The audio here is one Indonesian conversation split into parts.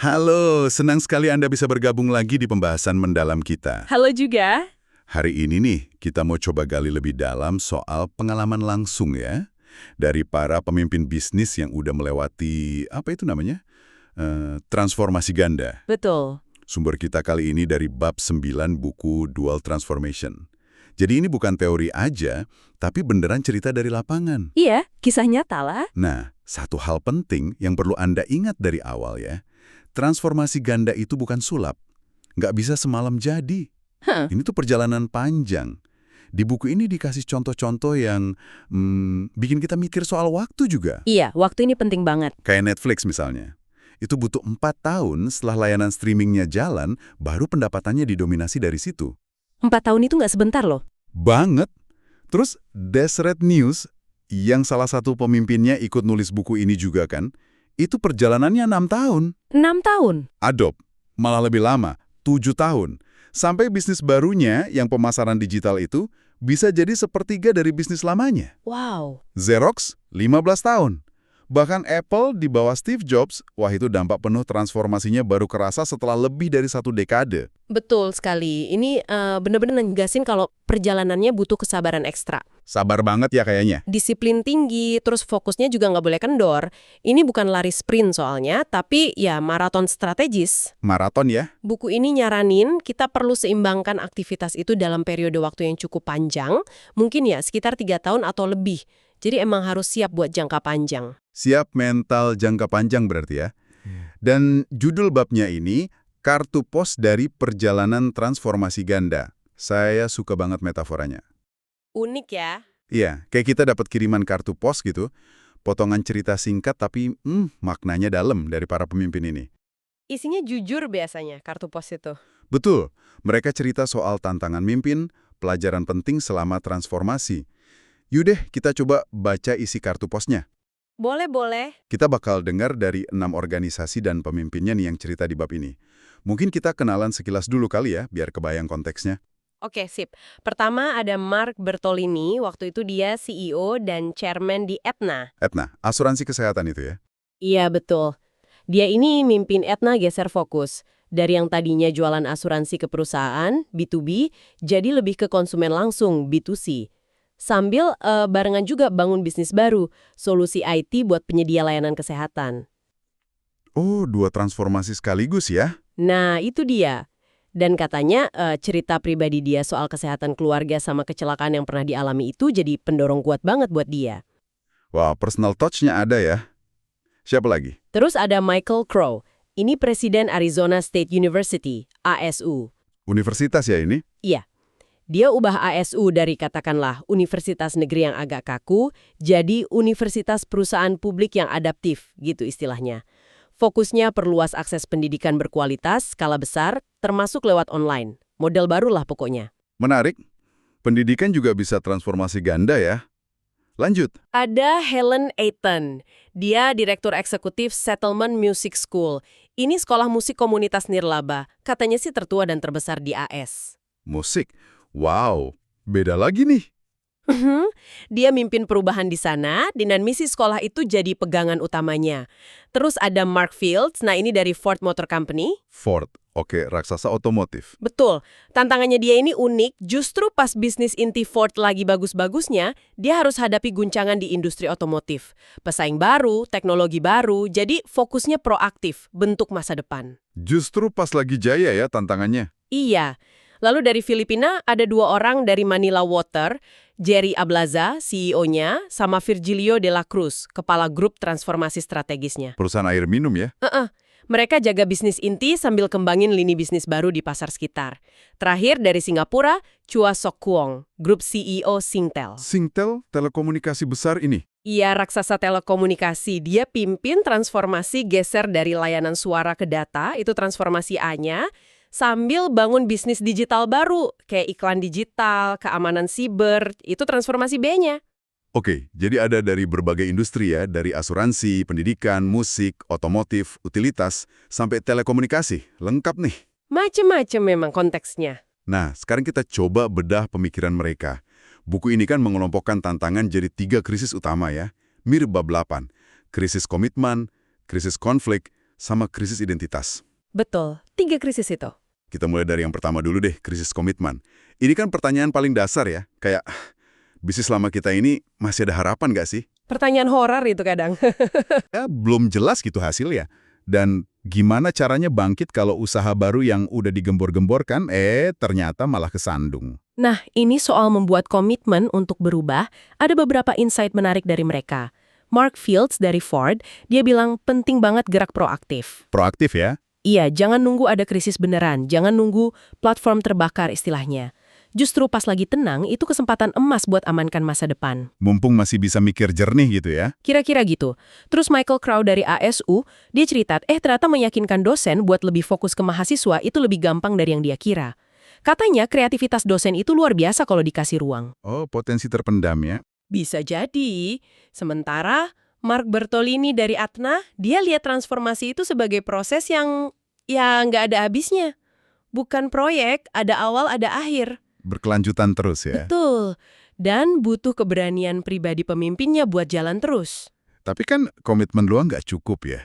Halo, senang sekali Anda bisa bergabung lagi di pembahasan mendalam kita. Halo juga. Hari ini nih, kita mau coba gali lebih dalam soal pengalaman langsung ya, dari para pemimpin bisnis yang udah melewati, apa itu namanya? Transformasi ganda. Betul. Sumber kita kali ini dari bab 9 buku Dual Transformation. Jadi ini bukan teori aja, tapi beneran cerita dari lapangan. Iya, kisah nyata lah. Nah, satu hal penting yang perlu Anda ingat dari awal ya, transformasi ganda itu bukan sulap. Nggak bisa semalam jadi. Ini tuh perjalanan panjang. Di buku ini dikasih contoh-contoh yang bikin kita mikir soal waktu juga. Iya, waktu ini penting banget. Kayak Netflix misalnya. Itu butuh 4 tahun setelah layanan streamingnya jalan, baru pendapatannya didominasi dari situ. 4 tahun itu nggak sebentar loh. Banget. Terus Deseret News, yang salah satu pemimpinnya ikut nulis buku ini juga kan, itu perjalanannya 6 tahun. 6 tahun? Adobe, malah lebih lama, 7 tahun. Sampai bisnis barunya yang pemasaran digital itu bisa jadi sepertiga dari bisnis lamanya. Wow. Xerox, 15 tahun. Bahkan Apple di bawah Steve Jobs, wah itu dampak penuh transformasinya baru kerasa setelah lebih dari 1 dekade. Betul sekali. Ini benar-benar negasin kalau perjalanannya butuh kesabaran ekstra. Sabar banget ya kayaknya. Disiplin tinggi, terus fokusnya juga nggak boleh kendor. Ini bukan lari sprint soalnya, tapi ya maraton strategis. Maraton ya? Buku ini nyaranin kita perlu seimbangkan aktivitas itu dalam periode waktu yang cukup panjang, mungkin ya sekitar 3 tahun atau lebih. Jadi emang harus siap buat jangka panjang. Siap mental jangka panjang berarti ya. Dan judul babnya ini, Kartu Pos dari Perjalanan Transformasi Ganda. Saya suka banget metaforanya. Unik ya? Iya, kayak kita dapat kiriman kartu pos gitu, potongan cerita singkat tapi maknanya dalam dari para pemimpin ini. Isinya jujur biasanya kartu pos itu. Betul, mereka cerita soal tantangan mimpin, pelajaran penting selama transformasi. Yuk deh, kita coba baca isi kartu posnya. Boleh. Kita bakal dengar dari 6 organisasi dan pemimpinnya nih yang cerita di bab ini. Mungkin kita kenalan sekilas dulu kali ya, biar kebayang konteksnya. Oke, sip. Pertama ada Mark Bertolini, waktu itu dia CEO dan chairman di Aetna. Etna, asuransi kesehatan itu ya? Iya, betul. Dia ini mimpin Aetna geser fokus. Dari yang tadinya jualan asuransi ke perusahaan, B2B, jadi lebih ke konsumen langsung, B2C. Sambil barengan juga bangun bisnis baru, solusi IT buat penyedia layanan kesehatan. Oh, 2 transformasi sekaligus ya? Nah, itu dia. Dan katanya cerita pribadi dia soal kesehatan keluarga sama kecelakaan yang pernah dialami itu jadi pendorong kuat banget buat dia. Wah, personal touch-nya ada ya. Siapa lagi? Terus ada Michael Crow. Ini Presiden Arizona State University, ASU. Universitas ya ini? Iya. Dia ubah ASU dari katakanlah universitas negeri yang agak kaku, jadi universitas perusahaan publik yang adaptif, gitu istilahnya. Fokusnya perluas akses pendidikan berkualitas, skala besar, termasuk lewat online. Model barulah pokoknya. Menarik. Pendidikan juga bisa transformasi ganda ya. Lanjut. Ada Helen Ayton. Dia Direktur Eksekutif Settlement Music School. Ini sekolah musik komunitas nirlaba. Katanya sih tertua dan terbesar di AS. Musik. Wow, beda lagi nih. Dia mimpin perubahan di sana, dan misi sekolah itu jadi pegangan utamanya. Terus ada Mark Fields, nah ini dari Ford Motor Company. Ford, oke, raksasa otomotif. Betul, tantangannya dia ini unik, justru pas bisnis inti Ford lagi bagus-bagusnya, dia harus hadapi guncangan di industri otomotif. Pesaing baru, teknologi baru, jadi fokusnya proaktif, bentuk masa depan. Justru pas lagi jaya ya tantangannya. Iya. Lalu dari Filipina ada 2 orang dari Manila Water, Jerry Ablaza, CEO-nya, sama Virgilio de la Cruz, kepala grup transformasi strategisnya. Perusahaan air minum ya? Mereka jaga bisnis inti sambil kembangin lini bisnis baru di pasar sekitar. Terakhir dari Singapura, Chua Sok Kuong, grup CEO Singtel. Singtel, telekomunikasi besar ini. Ia raksasa telekomunikasi. Dia pimpin transformasi geser dari layanan suara ke data, itu transformasi A-nya, sambil bangun bisnis digital baru, kayak iklan digital, keamanan siber, itu transformasi B-nya. Oke, jadi ada dari berbagai industri ya, dari asuransi, pendidikan, musik, otomotif, utilitas, sampai telekomunikasi. Lengkap nih. Macem-macem memang konteksnya. Nah, sekarang kita coba bedah pemikiran mereka. Buku ini kan mengelompokkan tantangan jadi 3 krisis utama ya. Mirip bab 8. Krisis komitmen, krisis konflik, sama krisis identitas. Betul, 3 krisis itu. Kita mulai dari yang pertama dulu deh, krisis komitmen. Ini kan pertanyaan paling dasar ya, kayak bisnis lama kita ini masih ada harapan nggak sih? Pertanyaan horor itu kadang. Ya, belum jelas gitu hasilnya. Dan gimana caranya bangkit kalau usaha baru yang udah digembor-gemborkan, ternyata malah kesandung. Nah, ini soal membuat komitmen untuk berubah, ada beberapa insight menarik dari mereka. Mark Fields dari Ford, dia bilang penting banget gerak proaktif. Proaktif ya? Iya, jangan nunggu ada krisis beneran, jangan nunggu platform terbakar istilahnya. Justru pas lagi tenang, itu kesempatan emas buat amankan masa depan. Mumpung masih bisa mikir jernih gitu ya? Kira-kira gitu. Terus Michael Crow dari ASU, dia cerita, ternyata meyakinkan dosen buat lebih fokus ke mahasiswa itu lebih gampang dari yang dia kira. Katanya kreativitas dosen itu luar biasa kalau dikasih ruang. Oh, potensi terpendam ya? Bisa jadi. Sementara Mark Bertolini dari Atna, dia lihat transformasi itu sebagai proses yang ya nggak ada habisnya. Bukan proyek, ada awal, ada akhir. Berkelanjutan terus ya? Betul. Dan butuh keberanian pribadi pemimpinnya buat jalan terus. Tapi kan komitmen doang nggak cukup ya?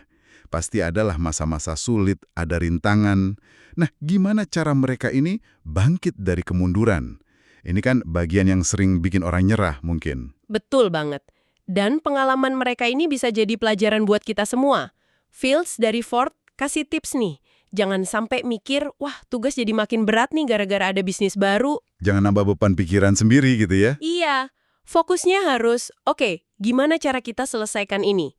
Pasti adalah masa-masa sulit, ada rintangan. Nah, gimana cara mereka ini bangkit dari kemunduran? Ini kan bagian yang sering bikin orang nyerah mungkin. Betul banget. Dan pengalaman mereka ini bisa jadi pelajaran buat kita semua. Fields dari Ford kasih tips nih. Jangan sampai mikir, wah tugas jadi makin berat nih gara-gara ada bisnis baru. Jangan nambah beban pikiran sendiri gitu ya? Iya, fokusnya harus, oke, gimana cara kita selesaikan ini?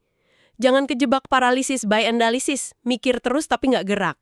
Jangan kejebak paralisis by analysis, mikir terus tapi nggak gerak.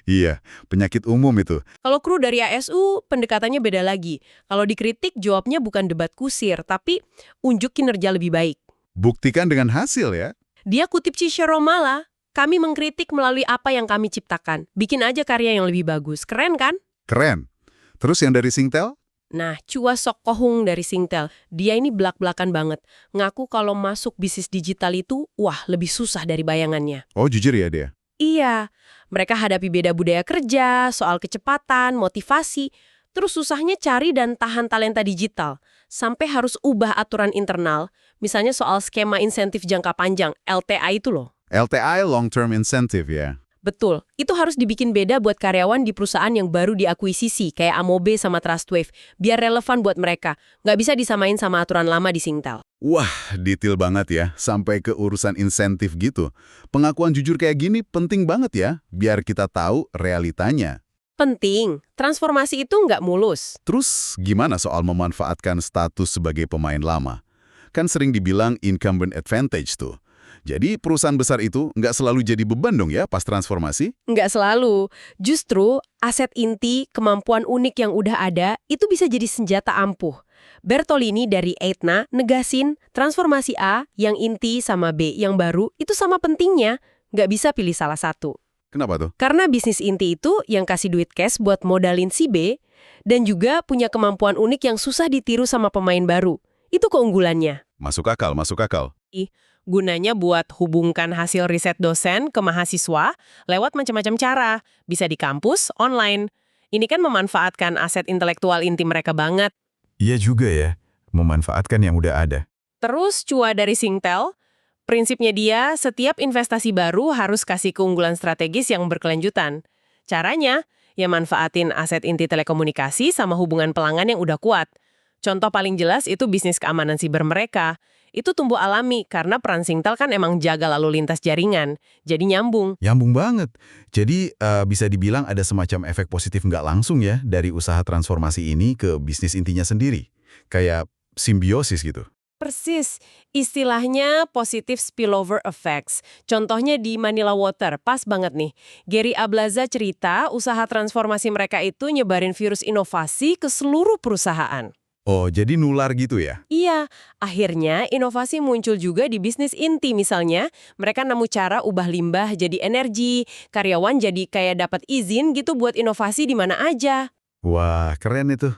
Iya, penyakit umum itu. Kalau kru dari ASU, pendekatannya beda lagi. Kalau dikritik, jawabnya bukan debat kusir, tapi unjuk kinerja lebih baik. Buktikan dengan hasil ya? Dia kutip Cicero malah, kami mengkritik melalui apa yang kami ciptakan. Bikin aja karya yang lebih bagus. Keren kan? Keren. Terus yang dari Singtel? Nah, Chua Sok Kohung dari Singtel, dia ini belak-belakan banget. Ngaku kalau masuk bisnis digital itu, wah lebih susah dari bayangannya. Oh, jujur ya dia? Iya, mereka hadapi beda budaya kerja, soal kecepatan, motivasi, terus susahnya cari dan tahan talenta digital, sampai harus ubah aturan internal, misalnya soal skema insentif jangka panjang, LTI itu loh. LTI, Long Term Incentive ya? Betul, itu harus dibikin beda buat karyawan di perusahaan yang baru diakuisisi, kayak Amobe sama Trustwave, biar relevan buat mereka. Nggak bisa disamain sama aturan lama di Singtel. Wah, detail banget ya, sampai ke urusan insentif gitu. Pengakuan jujur kayak gini penting banget ya, biar kita tahu realitanya. Penting, transformasi itu nggak mulus. Terus gimana soal memanfaatkan status sebagai pemain lama? Kan sering dibilang incumbent advantage tuh. Jadi perusahaan besar itu nggak selalu jadi beban dong ya pas transformasi? Nggak selalu. Justru, aset inti, kemampuan unik yang udah ada, itu bisa jadi senjata ampuh. Bertolini dari Aetna negasin transformasi A yang inti sama B yang baru itu sama pentingnya. Nggak bisa pilih salah satu. Kenapa tuh? Karena bisnis inti itu yang kasih duit cash buat modalin si B, dan juga punya kemampuan unik yang susah ditiru sama pemain baru. Itu keunggulannya. Masuk akal, masuk akal. Gunanya buat hubungkan hasil riset dosen ke mahasiswa lewat macam-macam cara. Bisa di kampus, online. Ini kan memanfaatkan aset intelektual inti mereka banget. Iya juga ya, memanfaatkan yang udah ada. Terus Chua dari Singtel, prinsipnya dia setiap investasi baru harus kasih keunggulan strategis yang berkelanjutan. Caranya, ya manfaatin aset inti telekomunikasi sama hubungan pelanggan yang udah kuat. Contoh paling jelas itu bisnis keamanan siber mereka. Itu tumbuh alami karena peran Singtel kan emang jaga lalu lintas jaringan. Jadi nyambung. Nyambung banget. Jadi bisa dibilang ada semacam efek positif nggak langsung ya dari usaha transformasi ini ke bisnis intinya sendiri. Kayak simbiosis gitu. Persis. Istilahnya positive spillover effects. Contohnya di Manila Water, pas banget nih. Gary Ablaza cerita usaha transformasi mereka itu nyebarin virus inovasi ke seluruh perusahaan. Oh, jadi nular gitu ya? Iya, akhirnya inovasi muncul juga di bisnis inti misalnya. Mereka nemu cara ubah limbah jadi energi, karyawan jadi kayak dapat izin gitu buat inovasi di mana aja. Wah, keren itu.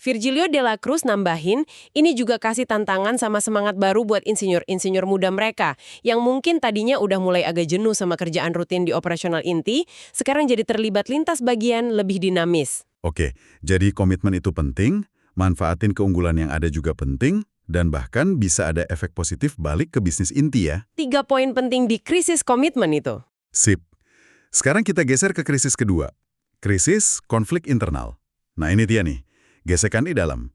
Virgilio de la Cruz nambahin, ini juga kasih tantangan sama semangat baru buat insinyur-insinyur muda mereka, yang mungkin tadinya udah mulai agak jenuh sama kerjaan rutin di operasional inti, sekarang jadi terlibat lintas bagian lebih dinamis. Oke, jadi komitmen itu penting, Manfaatin keunggulan yang ada juga penting, dan bahkan bisa ada efek positif balik ke bisnis inti ya. 3 poin penting di krisis komitmen itu. Sip. Sekarang kita geser ke krisis kedua. Krisis konflik internal. Nah ini dia nih, gesekan di dalam.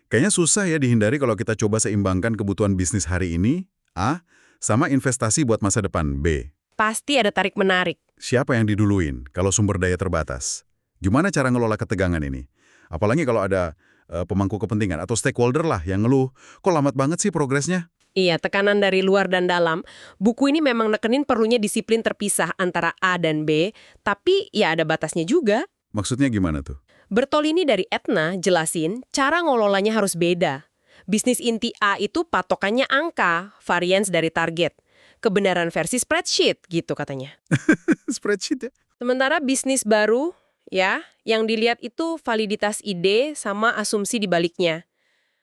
Kayaknya susah ya dihindari kalau kita coba seimbangkan kebutuhan bisnis hari ini, A, sama investasi buat masa depan, B. Pasti ada tarik-menarik. Siapa yang diduluin kalau sumber daya terbatas? Gimana cara ngelola ketegangan ini? Apalagi kalau ada pemangku kepentingan atau stakeholder lah yang ngeluh, kok lambat banget sih progresnya? Iya, tekanan dari luar dan dalam. Buku ini memang nekenin perlunya disiplin terpisah antara A dan B, tapi ya ada batasnya juga. Maksudnya gimana tuh? Bertolini dari Etna jelasin cara ngelolanya harus beda. Bisnis inti A itu patokannya angka, variance dari target. Kebenaran versi spreadsheet gitu katanya. Spreadsheet ya? Sementara bisnis baru, ya, yang dilihat itu validitas ide sama asumsi di baliknya.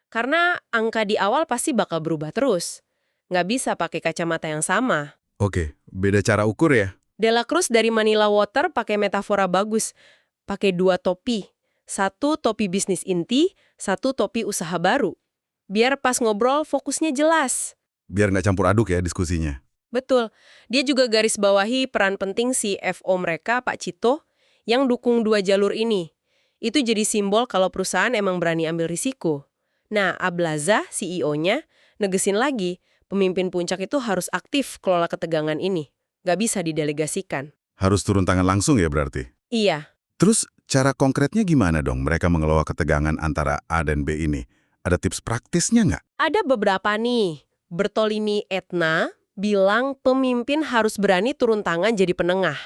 Karena angka di awal pasti bakal berubah terus. Nggak bisa pakai kacamata yang sama. Oke, beda cara ukur ya? Dela Cruz dari Manila Water pakai metafora bagus. Pakai 2 topi. 1 topi bisnis inti, 1 topi usaha baru. Biar pas ngobrol fokusnya jelas. Biar nggak campur aduk ya diskusinya. Betul. Dia juga garis bawahi peran penting CFO mereka, Pak Cito, yang dukung 2 jalur ini. Itu jadi simbol kalau perusahaan emang berani ambil risiko. Nah, Ablaza, CEO-nya, negesin lagi, pemimpin puncak itu harus aktif kelola ketegangan ini. Nggak bisa didelegasikan. Harus turun tangan langsung ya berarti? Iya. Terus cara konkretnya gimana dong mereka mengelola ketegangan antara A dan B ini? Ada tips praktisnya nggak? Ada beberapa nih. Bertolini Etna bilang pemimpin harus berani turun tangan jadi penengah.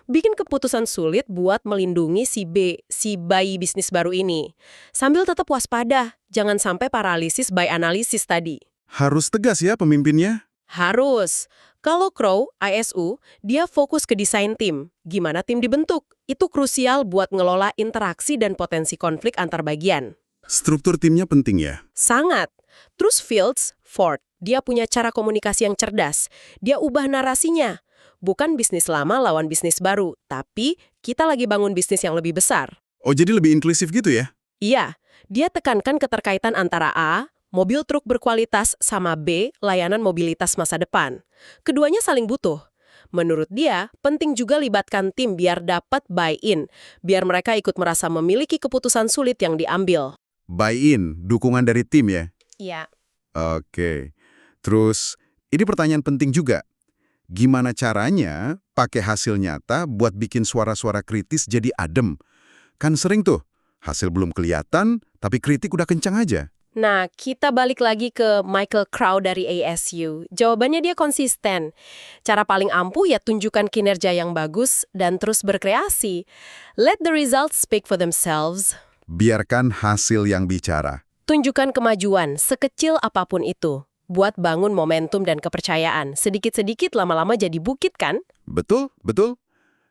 Bikin keputusan sulit buat melindungi si B, si bayi bisnis baru ini. Sambil tetap waspada, jangan sampai paralisis by analisis tadi. Harus tegas ya pemimpinnya? Harus. Kalau Crow, ISU, dia fokus ke desain tim. Gimana tim dibentuk? Itu krusial buat ngelola interaksi dan potensi konflik antar bagian. Struktur timnya penting ya? Sangat. Terus Fields, Ford, dia punya cara komunikasi yang cerdas. Dia ubah narasinya. Bukan bisnis lama lawan bisnis baru, tapi kita lagi bangun bisnis yang lebih besar. Oh jadi lebih inklusif gitu ya? Iya, dia tekankan keterkaitan antara A, mobil truk berkualitas, sama B, layanan mobilitas masa depan. Keduanya saling butuh. Menurut dia, penting juga libatkan tim biar dapat buy-in, biar mereka ikut merasa memiliki keputusan sulit yang diambil. Buy-in, dukungan dari tim ya? Iya. Oke. Terus, ini pertanyaan penting juga. Gimana caranya pakai hasil nyata buat bikin suara-suara kritis jadi adem? Kan sering tuh, hasil belum kelihatan, tapi kritik udah kencang aja. Nah, kita balik lagi ke Michael Crow dari ASU. Jawabannya dia konsisten. Cara paling ampuh ya tunjukkan kinerja yang bagus dan terus berkreasi. Let the results speak for themselves. Biarkan hasil yang bicara. Tunjukkan kemajuan, sekecil apapun itu. Buat bangun momentum dan kepercayaan. Sedikit-sedikit lama-lama jadi bukit kan? Betul, betul.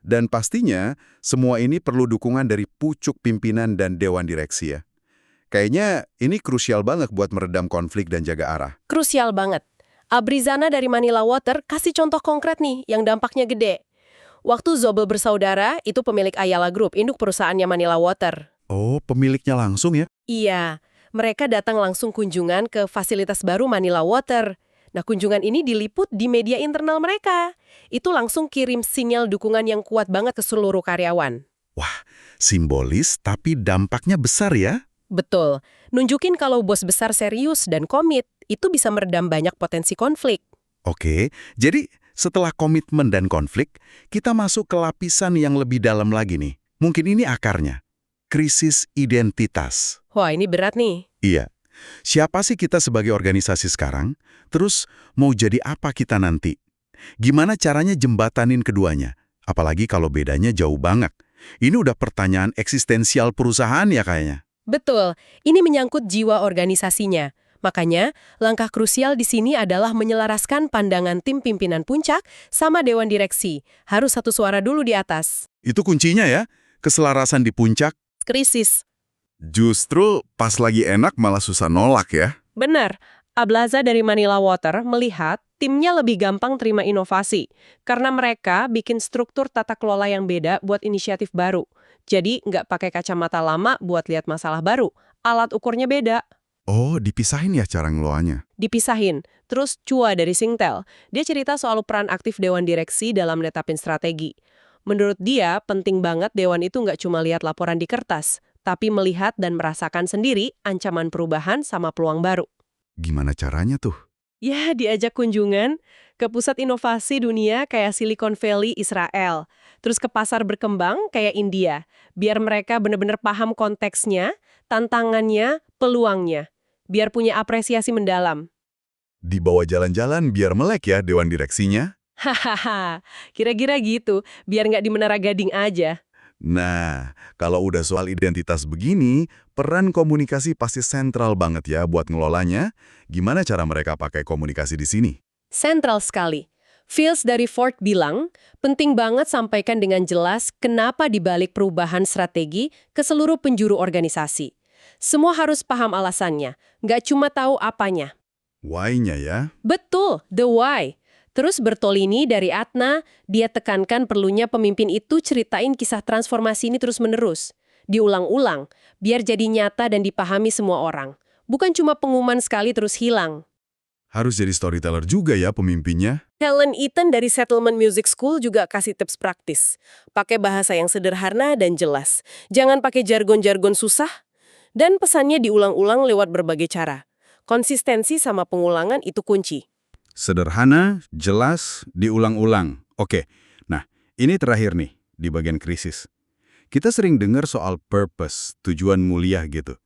Dan pastinya, semua ini perlu dukungan dari pucuk pimpinan dan dewan direksi ya. Kayaknya ini krusial banget buat meredam konflik dan jaga arah. Krusial banget. Abrizana dari Manila Water kasih contoh konkret nih yang dampaknya gede. Waktu Zobel bersaudara, itu pemilik Ayala Group, induk perusahaannya Manila Water. Oh, pemiliknya langsung ya? Iya, mereka datang langsung kunjungan ke fasilitas baru Manila Water. Nah, kunjungan ini diliput di media internal mereka. Itu langsung kirim sinyal dukungan yang kuat banget ke seluruh karyawan. Wah, simbolis tapi dampaknya besar ya? Betul. Nunjukin kalau bos besar serius dan komit, itu bisa meredam banyak potensi konflik. Oke, jadi setelah komitmen dan konflik, kita masuk ke lapisan yang lebih dalam lagi nih. Mungkin ini akarnya. Krisis identitas. Wah, ini berat nih. Iya. Siapa sih kita sebagai organisasi sekarang? Terus mau jadi apa kita nanti? Gimana caranya jembatanin keduanya? Apalagi kalau bedanya jauh banget. Ini udah pertanyaan eksistensial perusahaan ya kayaknya. Betul, ini menyangkut jiwa organisasinya. Makanya, langkah krusial di sini adalah menyelaraskan pandangan tim pimpinan puncak sama dewan direksi. Harus satu suara dulu di atas. Itu kuncinya ya, keselarasan di puncak. Krisis. Justru pas lagi enak malah susah nolak ya. Benar, Ablaza dari Manila Water melihat timnya lebih gampang terima inovasi. Karena mereka bikin struktur tata kelola yang beda buat inisiatif baru. Jadi nggak pakai kacamata lama buat lihat masalah baru. alat ukurnya beda. Oh, dipisahin ya cara ngelolanya? Dipisahin. Terus Chua dari Singtel, dia cerita soal peran aktif Dewan Direksi dalam netapin strategi. Menurut dia, penting banget Dewan itu nggak cuma lihat laporan di kertas, tapi melihat dan merasakan sendiri ancaman perubahan sama peluang baru. Gimana caranya tuh? Ya, diajak kunjungan ke pusat inovasi dunia kayak Silicon Valley, Israel. Terus ke pasar berkembang kayak India. Biar mereka benar-benar paham konteksnya, tantangannya, peluangnya. Biar punya apresiasi mendalam. Dibawa jalan-jalan biar melek ya Dewan Direksinya? Hahaha, kira-kira gitu. Biar nggak di Menara Gading aja. Nah, kalau udah soal identitas begini, peran komunikasi pasti sentral banget ya buat ngelolanya. Gimana cara mereka pakai komunikasi di sini? Sentral sekali. Fields dari Ford bilang, penting banget sampaikan dengan jelas kenapa dibalik perubahan strategi ke seluruh penjuru organisasi. Semua harus paham alasannya, nggak cuma tahu apanya. Why-nya ya? Betul, the why. Terus Bertolini dari Atna, dia tekankan perlunya pemimpin itu ceritain kisah transformasi ini terus-menerus. Diulang-ulang, biar jadi nyata dan dipahami semua orang. Bukan cuma pengumuman sekali terus hilang. Harus jadi storyteller juga ya pemimpinnya? Helen Eaton dari Settlement Music School juga kasih tips praktis. Pakai bahasa yang sederhana dan jelas. Jangan pakai jargon-jargon susah. Dan pesannya diulang-ulang lewat berbagai cara. Konsistensi sama pengulangan itu kunci. Sederhana, jelas, diulang-ulang. Oke, nah ini terakhir nih, di bagian krisis. Kita sering dengar soal purpose, tujuan mulia gitu.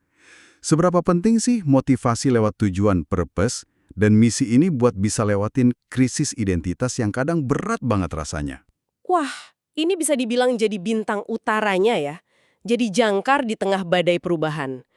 Seberapa penting sih motivasi lewat tujuan purpose dan misi ini buat bisa lewatin krisis identitas yang kadang berat banget rasanya? Wah, ini bisa dibilang jadi bintang utaranya ya. Jadi jangkar di tengah badai perubahan.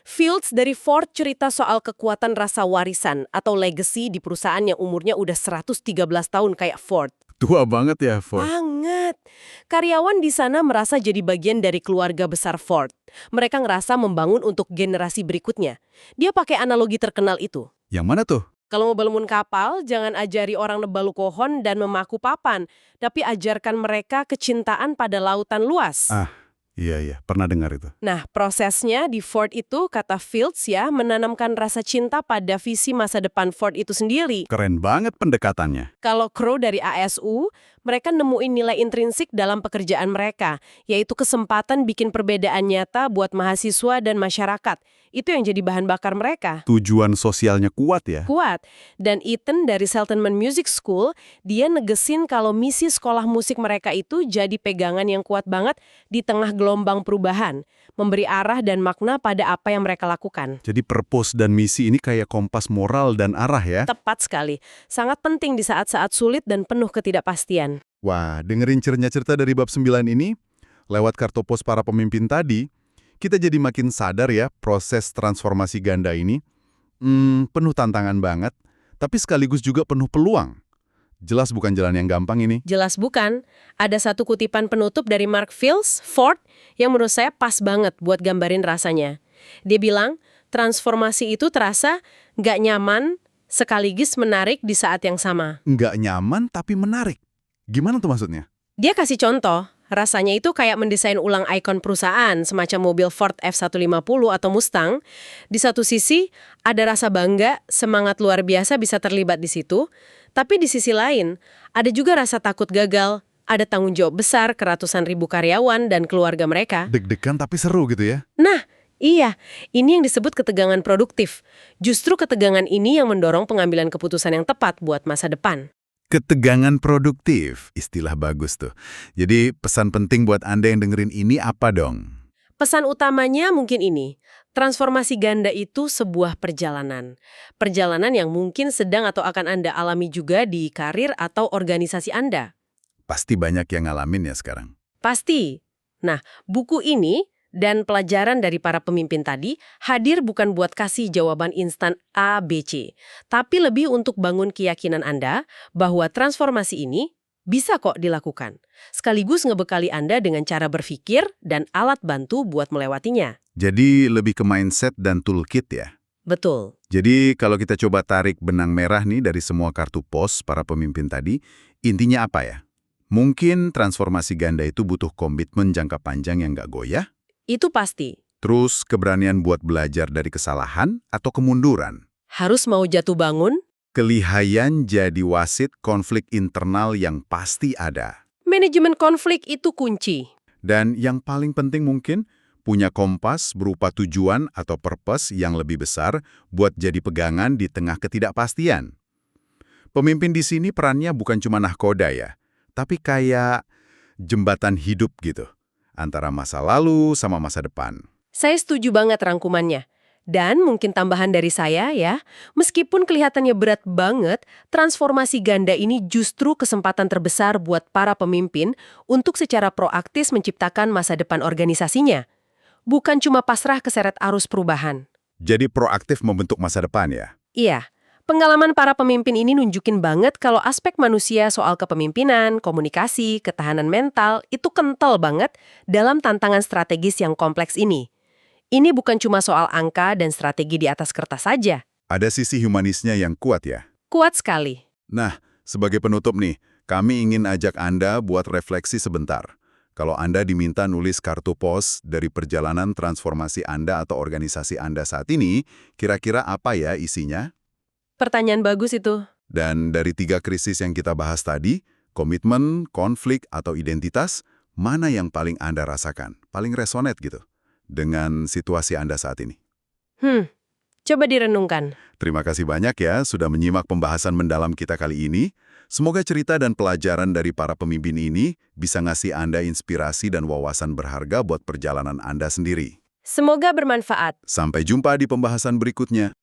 Fields dari Ford cerita soal kekuatan rasa warisan atau legacy di perusahaan yang umurnya udah 113 tahun kayak Ford. Tua banget ya, Ford. Banget. Karyawan di sana merasa jadi bagian dari keluarga besar Ford. Mereka ngerasa membangun untuk generasi berikutnya. Dia pakai analogi terkenal itu. Yang mana tuh? Kalau mau bangun kapal, jangan ajari orang nebalu kohon dan memaku papan, tapi ajarkan mereka kecintaan pada lautan luas. Iya, pernah dengar itu. Nah, prosesnya di Ford itu, kata Fields ya, menanamkan rasa cinta pada visi masa depan Ford itu sendiri. Keren banget pendekatannya. Kalau Crow dari ASU, mereka nemuin nilai intrinsik dalam pekerjaan mereka, yaitu kesempatan bikin perbedaan nyata buat mahasiswa dan masyarakat. Itu yang jadi bahan bakar mereka. Tujuan sosialnya kuat ya? Kuat. Dan Ethan dari Settlement Music School, dia negesin kalau misi sekolah musik mereka itu jadi pegangan yang kuat banget di tengah gelombang perubahan, memberi arah dan makna pada apa yang mereka lakukan. Jadi purpose dan misi ini kayak kompas moral dan arah ya? Tepat sekali. Sangat penting di saat-saat sulit dan penuh ketidakpastian. Wah, dengerin cerita dari bab 9 ini, lewat kartu pos para pemimpin tadi, kita jadi makin sadar ya proses transformasi ganda ini. Penuh tantangan banget, tapi sekaligus juga penuh peluang. Jelas bukan jalan yang gampang ini. Jelas bukan. Ada satu kutipan penutup dari Mark Fields, Ford, yang menurut saya pas banget buat gambarin rasanya. Dia bilang, transformasi itu terasa nggak nyaman, sekaligus menarik di saat yang sama. Nggak nyaman tapi menarik. Gimana tuh maksudnya? Dia kasih contoh. Rasanya itu kayak mendesain ulang ikon perusahaan, semacam mobil Ford F-150 atau Mustang. Di satu sisi, ada rasa bangga, semangat luar biasa bisa terlibat di situ. Tapi di sisi lain, ada juga rasa takut gagal, ada tanggung jawab besar ke ratusan ribu karyawan dan keluarga mereka. Deg-degan tapi seru gitu ya? Nah, iya, ini yang disebut ketegangan produktif. Justru ketegangan ini yang mendorong pengambilan keputusan yang tepat buat masa depan. Ketegangan produktif, istilah bagus tuh. Jadi pesan penting buat Anda yang dengerin ini apa dong? Pesan utamanya mungkin ini, transformasi ganda itu sebuah perjalanan. Perjalanan yang mungkin sedang atau akan Anda alami juga di karir atau organisasi Anda. Pasti banyak yang ngalamin ya sekarang. Pasti. Nah, buku ini dan pelajaran dari para pemimpin tadi hadir bukan buat kasih jawaban instan A, B, C, tapi lebih untuk bangun keyakinan Anda bahwa transformasi ini bisa kok dilakukan. Sekaligus ngebekali Anda dengan cara berpikir dan alat bantu buat melewatinya. Jadi lebih ke mindset dan toolkit ya? Betul. Jadi kalau kita coba tarik benang merah nih dari semua kartu pos para pemimpin tadi, intinya apa ya? Mungkin transformasi ganda itu butuh komitmen jangka panjang yang nggak goyah? Itu pasti. Terus keberanian buat belajar dari kesalahan atau kemunduran. Harus mau jatuh bangun, Kelihayan jadi wasit konflik internal yang pasti ada. manajemen konflik itu kunci. Dan yang paling penting mungkin, punya kompas berupa tujuan atau purpose yang lebih besar buat jadi pegangan di tengah ketidakpastian. Pemimpin di sini perannya bukan cuma nahkoda ya, tapi kayak jembatan hidup gitu, antara masa lalu sama masa depan. Saya setuju banget rangkumannya. Dan mungkin tambahan dari saya ya, meskipun kelihatannya berat banget, transformasi ganda ini justru kesempatan terbesar buat para pemimpin untuk secara proaktif menciptakan masa depan organisasinya. Bukan cuma pasrah keseret arus perubahan. Jadi proaktif membentuk masa depan ya? Iya, pengalaman para pemimpin ini nunjukin banget kalau aspek manusia soal kepemimpinan, komunikasi, ketahanan mental itu kental banget dalam tantangan strategis yang kompleks ini. Ini bukan cuma soal angka dan strategi di atas kertas saja. Ada sisi humanisnya yang kuat ya? Kuat sekali. Nah, sebagai penutup nih, kami ingin ajak Anda buat refleksi sebentar. Kalau Anda diminta nulis kartu pos dari perjalanan transformasi Anda atau organisasi Anda saat ini, kira-kira apa ya isinya? Pertanyaan bagus itu. Dan dari 3 krisis yang kita bahas tadi, komitmen, konflik, atau identitas, mana yang paling Anda rasakan? Paling resonate gitu dengan situasi Anda saat ini? Coba direnungkan. Terima kasih banyak ya sudah menyimak pembahasan mendalam kita kali ini. Semoga cerita dan pelajaran dari para pemimpin ini bisa ngasih Anda inspirasi dan wawasan berharga buat perjalanan Anda sendiri. Semoga bermanfaat. Sampai jumpa di pembahasan berikutnya.